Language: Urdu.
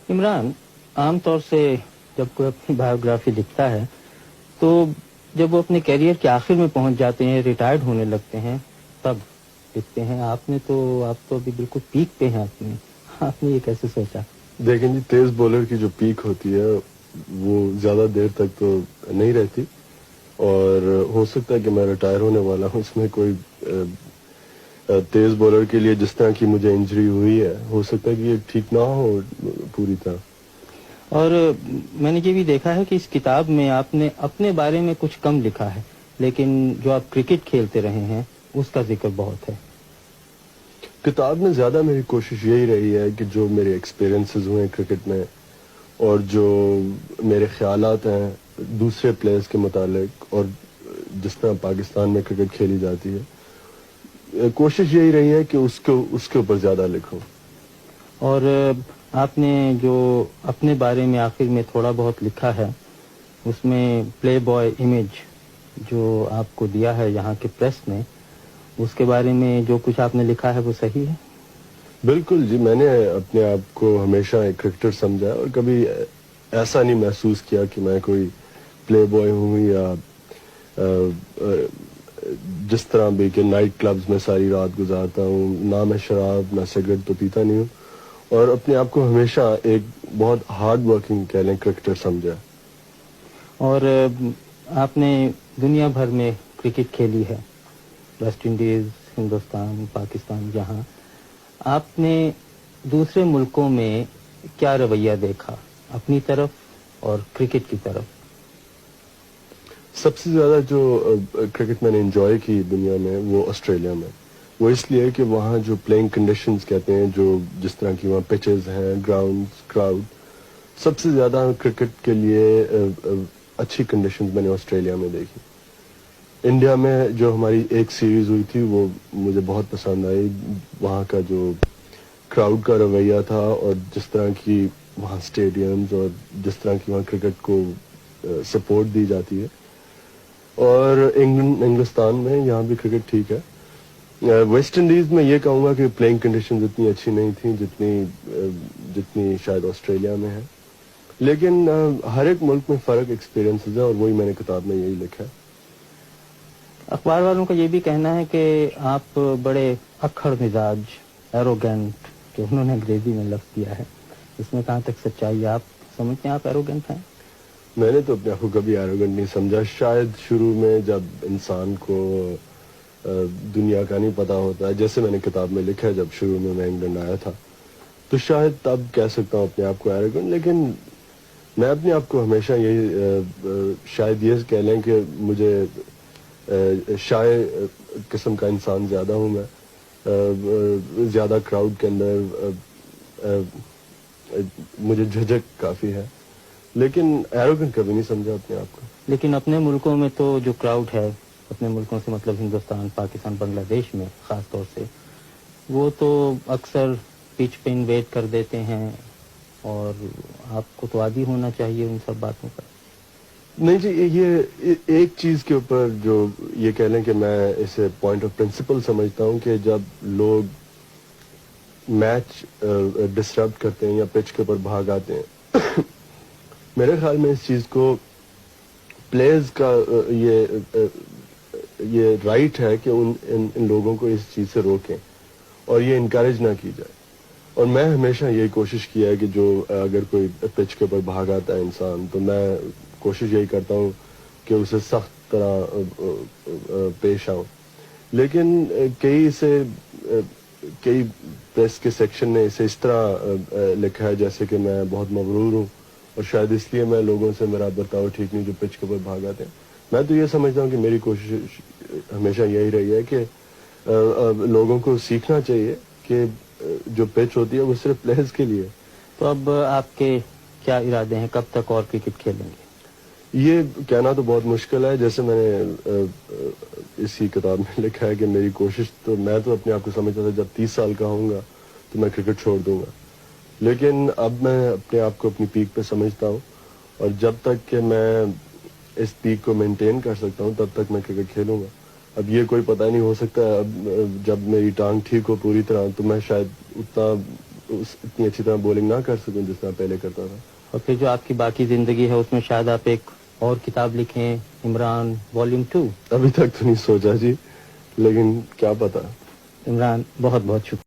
عمران، عام طور سے جب کوئی اپنی بایوگرافی لکھتا ہے تو جب وہ اپنے کیریئر کے آخر میں پہنچ جاتے ہیں، ریٹائرڈ ہونے لگتے ہیں، تب لکھتے ہیں. آپ تو ابھی بالکل پیک پہ ہیں. آپ نے یہ کیسے سوچا؟ دیکھیں جی، تیز بولر کی جو پیک ہوتی ہے وہ زیادہ دیر تک تو نہیں رہتی، اور ہو سکتا ہے کہ میں ریٹائر ہونے والا ہوں. اس میں کوئی تیز بولر کے لیے جس طرح کی مجھے انجری ہوئی ہے، ہو سکتا ہے کہ یہ ٹھیک نہ ہو پوری طرح. اور میں نے یہ بھی دیکھا ہے کہ اس کتاب میں آپ نے اپنے بارے میں کچھ کم لکھا ہے، لیکن جو آپ کرکٹ کھیلتے رہے ہیں اس کا ذکر بہت ہے. کتاب میں زیادہ میری کوشش یہی رہی ہے کہ جو میرے ایکسپیرینسز ہوئے کرکٹ میں اور جو میرے خیالات ہیں دوسرے پلیئرز کے متعلق اور جس طرح پاکستان میں کرکٹ کھیلی جاتی ہے، کوشش یہی رہی ہے کہ اس کے اوپر زیادہ لکھوں. اور آپ نے جو اپنے بارے میں آخر میں تھوڑا بہت لکھا ہے اس میں پلے بوائے امیج جو آپ کو دیا ہے یہاں کے پریس نے، اس کے بارے میں جو کچھ آپ نے لکھا ہے وہ صحیح ہے؟ بالکل جی، میں نے اپنے آپ کو ہمیشہ ایک کرکٹر سمجھا اور کبھی ایسا نہیں محسوس کیا کہ میں کوئی پلے بوائے ہوں یا جس طرح بھی کہ نائٹ کلبز میں ساری رات گزارتا ہوں. نہ میں شراب نہ سگریٹ تو پیتا نہیں ہوں، اور اپنے آپ کو ہمیشہ ایک بہت ہارڈ ورکنگ کہہ لیں کرکٹر سمجھا. اور آپ نے دنیا بھر میں کرکٹ کھیلی ہے، ویسٹ انڈیز، ہندوستان، پاکستان. جہاں آپ نے دوسرے ملکوں میں کیا رویہ دیکھا اپنی طرف اور کرکٹ کی طرف؟ سب سے زیادہ جو کرکٹ میں نے انجوائے کی دنیا میں وہ آسٹریلیا میں. وہ اس لیے کہ وہاں جو پلینگ کنڈیشنز کہتے ہیں، جو جس طرح کی وہاں پچز ہیں، گراؤنڈز، کراؤڈ، سب سے زیادہ کرکٹ کے لیے اچھی کنڈیشنز میں نے آسٹریلیا میں دیکھی. انڈیا میں جو ہماری ایک سیریز ہوئی تھی وہ مجھے بہت پسند آئی. وہاں کا جو کراؤڈ کا رویہ تھا اور جس طرح کی وہاں سٹیڈیمز اور جس طرح کی وہاں کرکٹ کو سپورٹ دی جاتی ہے. اور انگلستان میں یہاں بھی کرکٹ ٹھیک ہے. ویسٹ انڈیز میں یہ کہوں گا کہ پلینگ کنڈیشنز اتنی اچھی نہیں تھیں جتنی شاید آسٹریلیا میں ہے. لیکن ہر ایک ملک میں فرق ایکسپیرینسز ہے، اور وہی میں نے کتاب میں یہی لکھا ہے. اخبار والوں کا یہ بھی کہنا ہے کہ آپ بڑے اکھڑ مزاج، ایروگینٹ، جو انہوں نے انگریزی میں لفظ دیا ہے، اس میں کہاں تک سچائی ہے؟ آپ سمجھتے ہیں آپ ایروگینٹ ہیں؟ میں نے تو اپنے آپ کو کبھی ایروگنٹ نہیں سمجھا. شاید شروع میں جب انسان کو دنیا کا نہیں پتا ہوتا ہے، جیسے میں نے کتاب میں لکھا ہے، جب شروع میں انگلینڈ آیا تھا تو شاید تب کہہ سکتا ہوں اپنے آپ کو ایروگنٹ. لیکن میں اپنے آپ کو ہمیشہ یہی شاید یہ کہہ لیں کہ مجھے شائع قسم کا انسان زیادہ ہوں. میں زیادہ کراؤڈ کے اندر مجھے جھجک کافی ہے، لیکن ایروگنٹ کبھی نہیں سمجھا اپنے آپ کو. لیکن اپنے ملکوں میں تو جو کراؤڈ ہے، اپنے ملکوں سے مطلب ہندوستان، پاکستان، بنگلہ دیش میں خاص طور سے، وہ تو اکثر پچ پہ انویٹ کر دیتے ہیں، اور آپ کو تو عادی ہونا چاہیے ان سب باتوں کا. نہیں جی، یہ ایک چیز کے اوپر جو یہ کہہ لیں کہ میں اسے پوائنٹ آف پرنسپل سمجھتا ہوں کہ جب لوگ میچ ڈسٹرب کرتے ہیں یا پچ کے اوپر بھاگ آتے ہیں میرے خیال میں اس چیز کو پلیئرز کا یہ رائٹ ہے کہ ان لوگوں کو اس چیز سے روکیں اور یہ انکریج نہ کی جائے. اور میں ہمیشہ یہی کوشش کیا ہے کہ جو اگر کوئی پچ کے اوپر بھاگ آتا ہے انسان، تو میں کوشش یہی کرتا ہوں کہ اسے سخت طرح پیش آؤں. لیکن کئی پریس کے سیکشن نے اسے اس طرح لکھا ہے جیسے کہ میں بہت مغرور ہوں، اور شاید اس لیے میں لوگوں سے میرا برتاؤ ٹھیک نہیں جو پچ کے اوپر بھاگ آتے ہیں. میں تو یہ سمجھتا ہوں کہ میری کوشش ہمیشہ یہی رہی ہے کہ لوگوں کو سیکھنا چاہیے کہ جو پچ ہوتی ہے وہ صرف پلیئرز کے لیے. تو اب آپ کے کیا ارادے ہیں؟ کب تک اور کرکٹ کھیلیں گے؟ یہ کہنا تو بہت مشکل ہے. جیسے میں نے اسی کتاب میں لکھا ہے کہ میری کوشش تو، میں تو اپنے آپ کو سمجھتا تھا جب 30 سال کا ہوں گا تو میں کرکٹ چھوڑ دوں گا. لیکن اب میں اپنے آپ کو اپنی پیک پہ سمجھتا ہوں، اور جب تک کہ میں اس پیک کو مینٹین کر سکتا ہوں تب تک میں کرکٹ کھیلوں گا. اب یہ کوئی پتہ نہیں، ہو سکتا ہے اب جب میری ٹانگ ٹھیک ہو پوری طرح تو میں شاید اتنی اچھی طرح بولنگ نہ کر سکوں جس طرح پہلے کرتا تھا. اور پھر جو آپ کی باقی زندگی ہے اس میں شاید آپ ایک اور کتاب لکھیں, عمران والیوم 2. ابھی تک تو نہیں سوچا جی, لیکن کیا پتا. عمران, بہت بہت شکریہ.